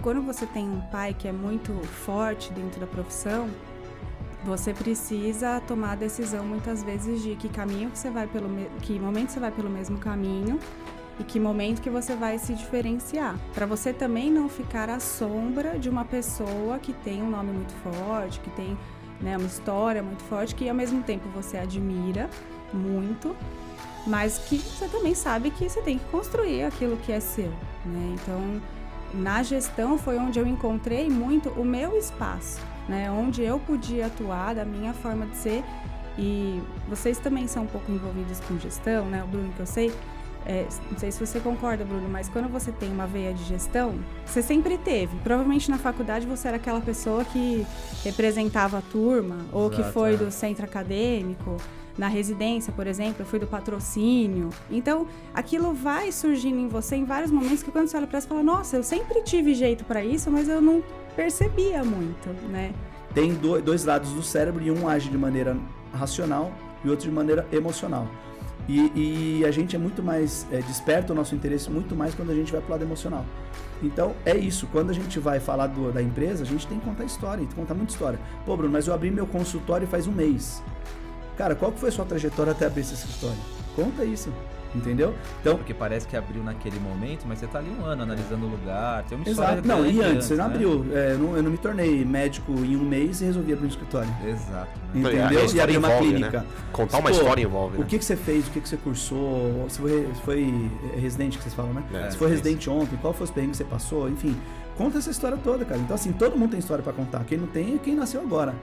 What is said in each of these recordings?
quando você tem um pai que é muito forte dentro da profissão, você precisa tomar a decisão muitas vezes de que caminho que você vai que momento você vai pelo mesmo caminho e que momento que você vai se diferenciar. Para você também não ficar à sombra de uma pessoa que tem um nome muito forte, que tem, né, uma história muito forte, que ao mesmo tempo você admira muito, mas que você também sabe que você tem que construir aquilo que é seu, né? Então, na gestão foi onde eu encontrei muito o meu espaço, né? Onde eu podia atuar da minha forma de ser. E vocês também são um pouco envolvidos com gestão, né? O Bruno, que eu sei, não sei se você concorda, Bruno, mas quando você tem uma veia de gestão, você sempre teve. Provavelmente na faculdade você era aquela pessoa que representava a turma, ou que foi do centro acadêmico. Na residência, por exemplo, eu fui do patrocínio. Então, aquilo vai surgindo em você em vários momentos que quando você olha para isso, você fala, nossa, eu sempre tive jeito para isso, mas eu não percebia muito, né? Tem dois lados do cérebro e um age de maneira racional e outro de maneira emocional. E a gente é muito mais desperta o nosso interesse muito mais quando a gente vai pro lado emocional. Então, é isso. Quando a gente vai falar da empresa, a gente tem que contar história, tem que contar muita história. Pô, Bruno, mas eu abri meu consultório faz um mês. Cara, qual que foi a sua trajetória até abrir esse escritório? Conta isso, entendeu? Então, porque parece que abriu naquele momento, mas você tá ali um ano analisando o lugar, tem uma história. Exato, não, e antes, você não né? abriu. Eu não me tornei médico em um mês e resolvi abrir um escritório. Exato. Né? Entendeu? E abrir uma clínica. Né? Contar uma história envolve, né? O que você fez, o que você cursou, se foi residente que vocês falam, né? Se foi residente ontem, qual foi os perrengues que você passou, enfim. Conta essa história toda, cara. Então, assim, todo mundo tem história pra contar. Quem não tem é quem nasceu agora.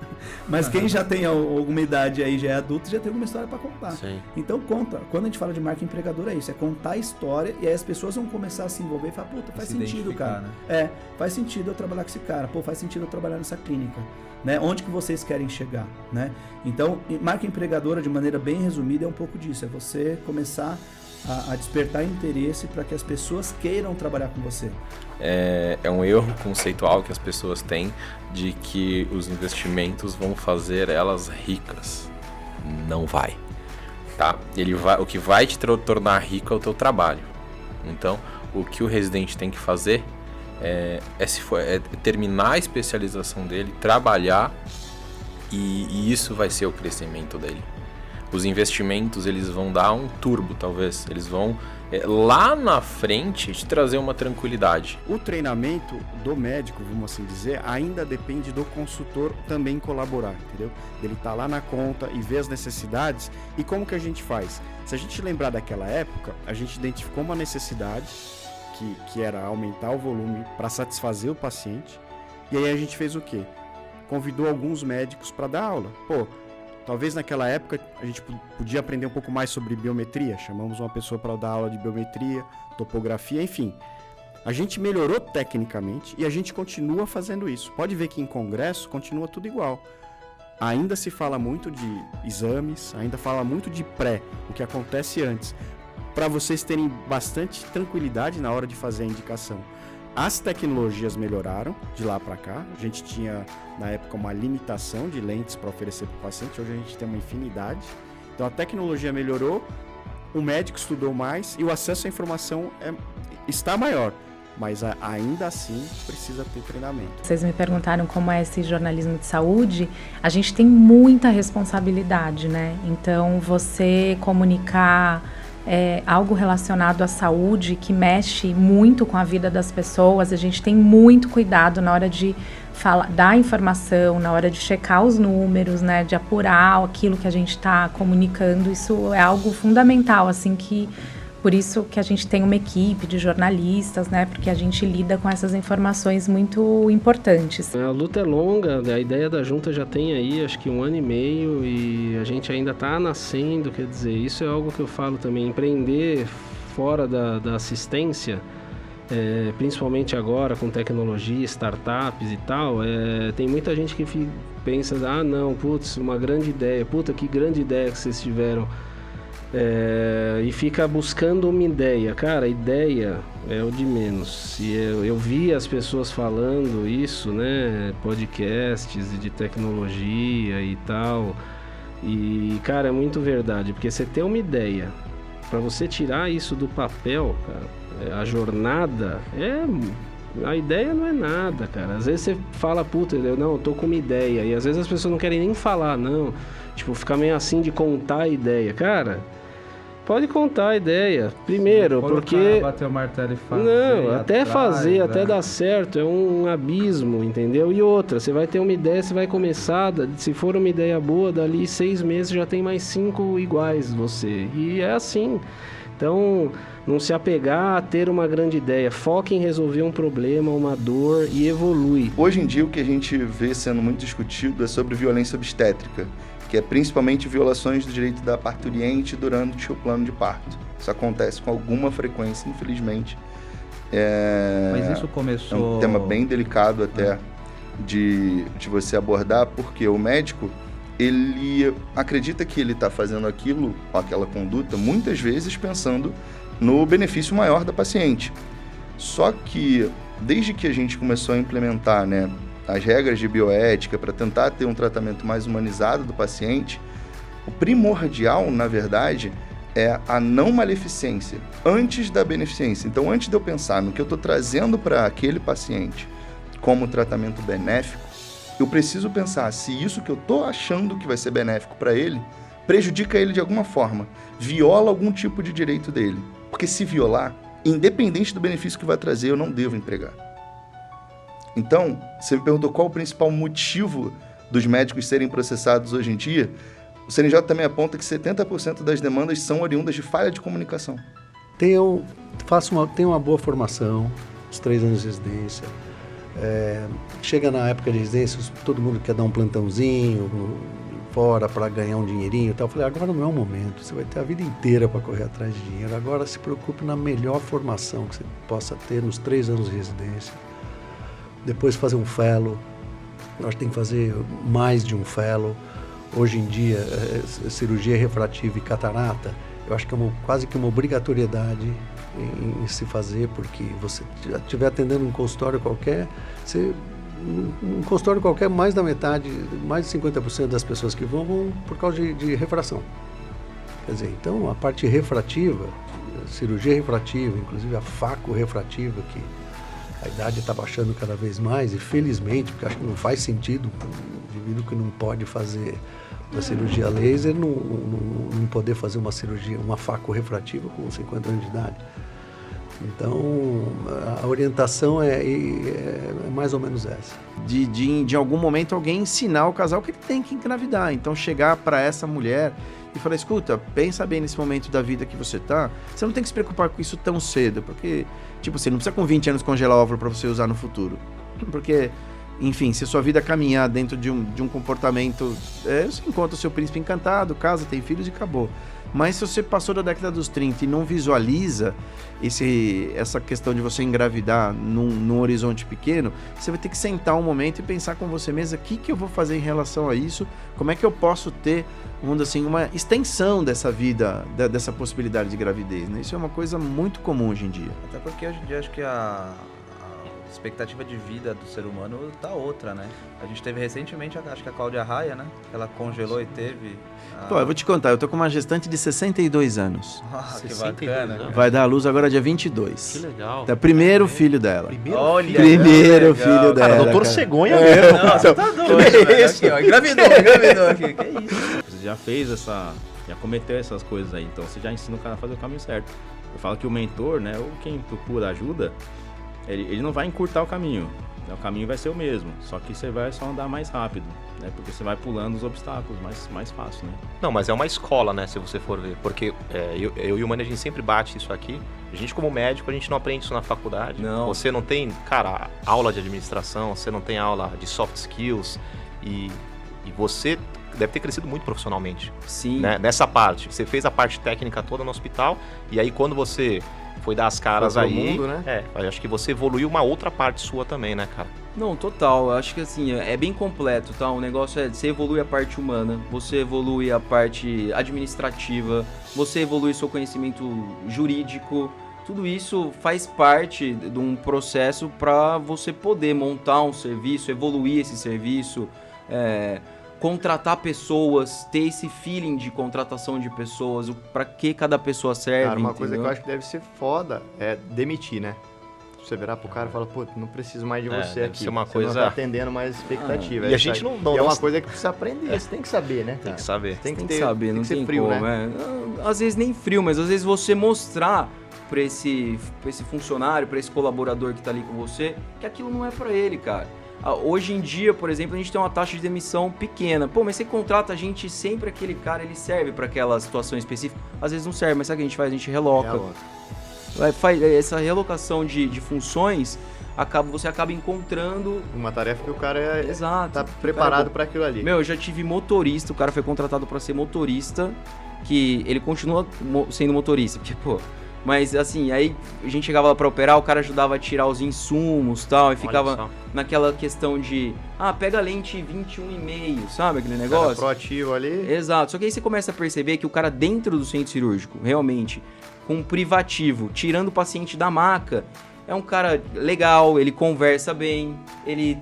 Mas quem já tem alguma idade aí, já é adulto, já tem alguma história pra contar. Sim. Então, conta. Quando a gente fala de marca empregadora, é isso. É contar a história e aí as pessoas vão começar a se envolver e falar, puta, faz sentido, cara. Né? Faz sentido eu trabalhar com esse cara. Pô, faz sentido eu trabalhar nessa clínica. Né? Onde que vocês querem chegar, né? Então, marca empregadora, de maneira bem resumida, é um pouco disso. É você começar a despertar interesse para que as pessoas queiram trabalhar com você. É um erro conceitual que as pessoas têm de que os investimentos vão fazer elas ricas. Não vai, tá? O que vai te tornar rico é o teu trabalho. Então, o que o residente tem que fazer é terminar a especialização dele, trabalhar e isso vai ser o crescimento dele. Os investimentos, eles vão dar um turbo, talvez. Eles vão, lá na frente, te trazer uma tranquilidade. O treinamento do médico, vamos assim dizer, ainda depende do consultor também colaborar, entendeu? Ele tá lá na conta e vê as necessidades. E como que a gente faz? Se a gente lembrar daquela época, a gente identificou uma necessidade, que era aumentar o volume para satisfazer o paciente. E aí a gente fez o quê? Convidou alguns médicos para dar aula. Pô, talvez naquela época a gente podia aprender um pouco mais sobre biometria. Chamamos uma pessoa para dar aula de biometria, topografia, enfim. A gente melhorou tecnicamente e a gente continua fazendo isso. Pode ver que em congresso continua tudo igual. Ainda se fala muito de exames, ainda fala muito de pré, o que acontece antes, para vocês terem bastante tranquilidade na hora de fazer a indicação. As tecnologias melhoraram de lá para cá. A gente tinha, na época, uma limitação de lentes para oferecer para o paciente. Hoje a gente tem uma infinidade. Então, a tecnologia melhorou, o médico estudou mais e o acesso à informação está maior. Mas ainda assim precisa ter treinamento. Vocês me perguntaram como é esse jornalismo de saúde. A gente tem muita responsabilidade, né? Então, você comunicar algo relacionado à saúde que mexe muito com a vida das pessoas, a gente tem muito cuidado na hora de dar informação, na hora de checar os números, né, de apurar aquilo que a gente está comunicando. Isso é algo fundamental, assim, por isso que a gente tem uma equipe de jornalistas, né, porque a gente lida com essas informações muito importantes. A luta é longa, a ideia da junta já tem aí acho que 1 ano e meio e a gente ainda está nascendo, quer dizer, isso é algo que eu falo também, empreender fora da assistência, principalmente agora com tecnologia, startups e tal, tem muita gente que pensa, não, putz, uma grande ideia, que grande ideia que vocês tiveram. E fica buscando uma ideia. Cara, a ideia é o de menos. E eu vi as pessoas falando isso, né? Podcasts de tecnologia e tal. E, cara, é muito verdade. Porque você tem uma ideia, para você tirar isso do papel, cara, a jornada A ideia não é nada, cara. Às vezes você fala, puta, eu tô com uma ideia. E às vezes as pessoas não querem nem falar, não. Tipo, fica meio assim de contar a ideia. Cara, pode contar a ideia. Primeiro, porque... bater o martelo e fazer. Não, até atrás, fazer, né? até dar certo, é um abismo, entendeu? E outra, você vai ter uma ideia, você vai começar, se for uma ideia boa, dali 6 meses já tem mais 5 iguais você. E é assim. Então, não se apegar a ter uma grande ideia. Foque em resolver um problema, uma dor e evolui. Hoje em dia, o que a gente vê sendo muito discutido é sobre violência obstétrica, que é principalmente violações do direito da parturiente durante o plano de parto. Isso acontece com alguma frequência, infelizmente. Mas isso começou... É um tema bem delicado até de você abordar, porque o médico, ele acredita que ele está fazendo aquilo, aquela conduta, muitas vezes pensando no benefício maior da paciente. Só que, desde que a gente começou a implementar, né, as regras de bioética para tentar ter um tratamento mais humanizado do paciente, o primordial, na verdade, é a não maleficência antes da beneficência. Então, antes de eu pensar no que eu estou trazendo para aquele paciente como tratamento benéfico, eu preciso pensar se isso que eu estou achando que vai ser benéfico para ele prejudica ele de alguma forma, viola algum tipo de direito dele. Porque se violar, independente do benefício que vai trazer, eu não devo empregar. Então, você me perguntou qual o principal motivo dos médicos serem processados hoje em dia. O CNJ também aponta que 70% das demandas são oriundas de falha de comunicação. Tenho uma boa formação, os 3 anos de residência. Chega na época de residência, todo mundo quer dar um plantãozinho fora para ganhar um dinheirinho e tal. Eu falei, agora não é o momento, você vai ter a vida inteira para correr atrás de dinheiro. Agora se preocupe na melhor formação que você possa ter nos 3 anos de residência. Depois fazer um fellow. Nós temos que fazer mais de um fellow. Hoje em dia, cirurgia refrativa e catarata, eu acho que é quase que uma obrigatoriedade em se fazer, porque você estiver atendendo um consultório qualquer, um consultório qualquer, mais da metade, mais de 50% das pessoas que vão por causa de refração. Quer dizer, então a parte refrativa, cirurgia refrativa, inclusive a faco refrativa, que a idade está baixando cada vez mais, e felizmente, porque acho que não faz sentido um indivíduo que não pode fazer uma cirurgia laser não poder fazer uma faco refrativa com 50 anos de idade. Então, a orientação é mais ou menos essa. De algum momento alguém ensinar o casal que ele tem que engravidar. Então, chegar para essa mulher e falar, escuta, pensa bem nesse momento da vida que você tá, você não tem que se preocupar com isso tão cedo, porque, tipo, você não precisa com 20 anos congelar óvulo para você usar no futuro. Porque, enfim, se a sua vida caminhar dentro de um comportamento, você encontra o seu príncipe encantado, casa, tem filhos e acabou. Mas se você passou da década dos 30 e não visualiza essa questão de você engravidar num horizonte pequeno, você vai ter que sentar um momento e pensar com você mesmo, o que eu vou fazer em relação a isso, como é que eu posso ter, vamos dizer assim, uma extensão dessa vida, dessa possibilidade de gravidez, né? Isso é uma coisa muito comum hoje em dia. Até porque hoje em dia acho que a expectativa de vida do ser humano tá outra, né? A gente teve recentemente, acho que a Cláudia Raia, né? Ela congelou e teve... Pô, eu vou te contar, eu tô com uma gestante de 62 anos. Que bacana. Anos. Vai dar à luz agora dia 22. Que legal. É o primeiro filho dela. Primeiro filho dela. Cara, doutor Cegonha mesmo. Não, você tá doido, velho. Aqui, ó, engravidou aqui. Que isso? Você já fez já cometeu essas coisas aí, então você já ensina o cara a fazer o caminho certo. Eu falo que o mentor, né, ou quem procura ajuda, ele não vai encurtar o caminho, né? O caminho vai ser o mesmo, só que você vai só andar mais rápido, né? Porque você vai pulando os obstáculos mais fácil, né? Não, mas é uma escola, né, se você for ver, porque eu e o Mani, a gente sempre bate isso aqui. A gente como médico, a gente não aprende isso na faculdade. Não. Você não tem, cara, aula de administração, você não tem aula de soft skills e você deve ter crescido muito profissionalmente. Sim. Né? Nessa parte, você fez a parte técnica toda no hospital e aí quando você foi dar as caras aí, mundo, né? Eu acho que você evoluiu uma outra parte sua também, né, cara? Não, total, eu acho que assim, é bem completo, tá? O negócio você evolui a parte humana, você evolui a parte administrativa, você evolui seu conhecimento jurídico, tudo isso faz parte de um processo para você poder montar um serviço, evoluir esse serviço, contratar pessoas, ter esse feeling de contratação de pessoas, para que cada pessoa serve. Cara, uma entendeu? coisa que eu acho que deve ser foda é demitir, né? você virar pro cara e falar, pô, não preciso mais de você deve aqui. ser uma você coisa... não tá atendendo mais expectativa. E a gente não... E é uma coisa que precisa aprender, você tem que saber, né? Tem que saber. Tem que saber, tem não que ser tem frio, como, né? Às vezes nem frio, mas às vezes você mostrar pra esse funcionário, pra esse colaborador que tá ali com você, que aquilo não é pra ele, cara. Hoje em dia, por exemplo, a gente tem uma taxa de demissão pequena. Pô, mas você contrata a gente, sempre aquele cara, ele serve pra aquela situação específica. Às vezes não serve, mas sabe o que a gente faz? A gente reloca. Essa relocação de funções, você acaba encontrando... Uma tarefa que o cara Exato, tá preparado pra aquilo ali. Meu, eu já tive motorista, o cara foi contratado pra ser motorista, que ele continua sendo motorista, porque, pô... Mas, assim, aí a gente chegava lá pra operar, o cara ajudava a tirar os insumos e tal, e ficava naquela questão de... pega a lente 21,5, sabe aquele negócio? Cara proativo ali. Exato, só que aí você começa a perceber que o cara dentro do centro cirúrgico, realmente, com um privativo, tirando o paciente da maca, é um cara legal, ele conversa bem, ele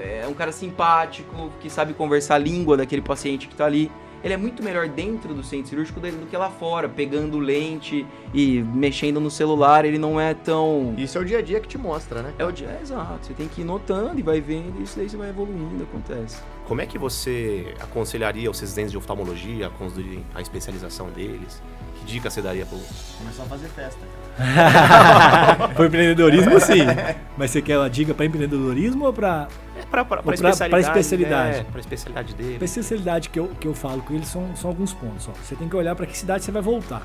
é um cara simpático, que sabe conversar a língua daquele paciente que tá ali. Ele é muito melhor dentro do centro cirúrgico do que lá fora, pegando lente e mexendo no celular, ele não é tão... Isso é o dia a dia que te mostra, né? Exato, você tem que ir notando e vai vendo, e isso daí você vai evoluindo, acontece. Como é que você aconselharia os residentes de oftalmologia a conduzir a especialização deles? Que dica você daria pro... Começar a fazer festa. Pro empreendedorismo, sim. Mas você quer uma dica para empreendedorismo ou para especialidade? Para especialidade dele. Para especialidade que eu falo com eles são alguns pontos. Ó. Você tem que olhar para que cidade você vai voltar,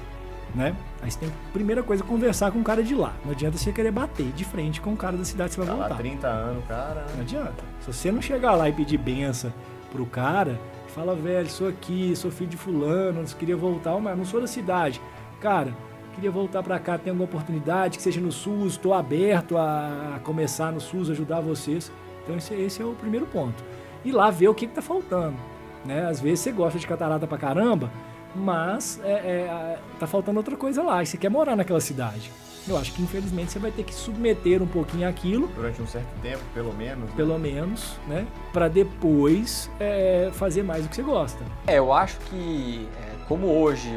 né? Aí você tem que, primeira coisa, conversar com o cara de lá. Não adianta você querer bater de frente com o cara da cidade que você vai voltar. Lá 30 anos, cara. Não adianta. Se você não chegar lá e pedir benção pro cara, fala, velho, sou aqui, sou filho de fulano, queria voltar, mas não sou da cidade. Cara, queria voltar para cá, tem alguma oportunidade, que seja no SUS, estou aberto a começar no SUS, ajudar vocês. Então esse é o primeiro ponto. E lá ver o que tá faltando, né? Às vezes você gosta de catarata pra caramba, mas tá faltando outra coisa lá, e você quer morar naquela cidade. Eu acho que infelizmente você vai ter que submeter um pouquinho aquilo. Durante um certo tempo, pelo menos. Né? Pelo menos, né? Para depois fazer mais do que você gosta. Eu acho que como hoje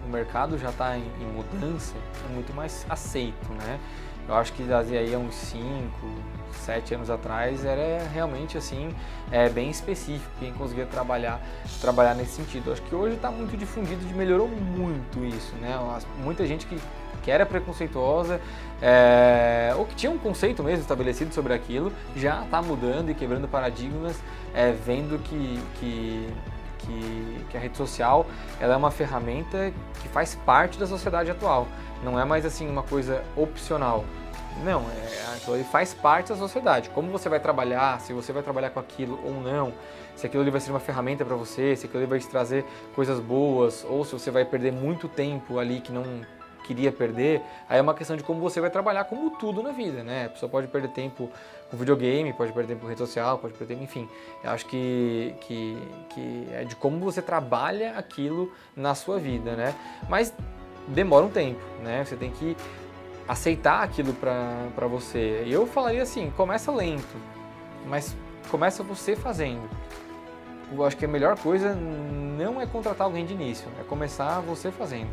o mercado já está em mudança, é muito mais aceito, né? Eu acho que aí há uns 5, 7 anos atrás era realmente assim, bem específico, quem conseguia trabalhar nesse sentido. Eu acho que hoje está muito difundido, melhorou muito isso, né? Muita gente que era preconceituosa, ou que tinha um conceito mesmo estabelecido sobre aquilo, já está mudando e quebrando paradigmas, vendo que a rede social ela é uma ferramenta que faz parte da sociedade atual. Não é mais assim uma coisa opcional. Não, aquilo ali faz parte da sociedade. Como você vai trabalhar, se você vai trabalhar com aquilo ou não, se aquilo ali vai ser uma ferramenta para você, se aquilo ali vai te trazer coisas boas, ou se você vai perder muito tempo ali que não queria perder, aí é uma questão de como você vai trabalhar, como tudo na vida, né? A pessoa pode perder tempo com videogame, pode perder tempo com rede social, pode perder tempo, enfim. Eu acho que é de como você trabalha aquilo na sua vida, né? Mas demora um tempo, né? Você tem que aceitar aquilo pra você. E eu falaria assim, começa lento, mas começa você fazendo. Eu acho que a melhor coisa não é contratar alguém de início, é começar você fazendo.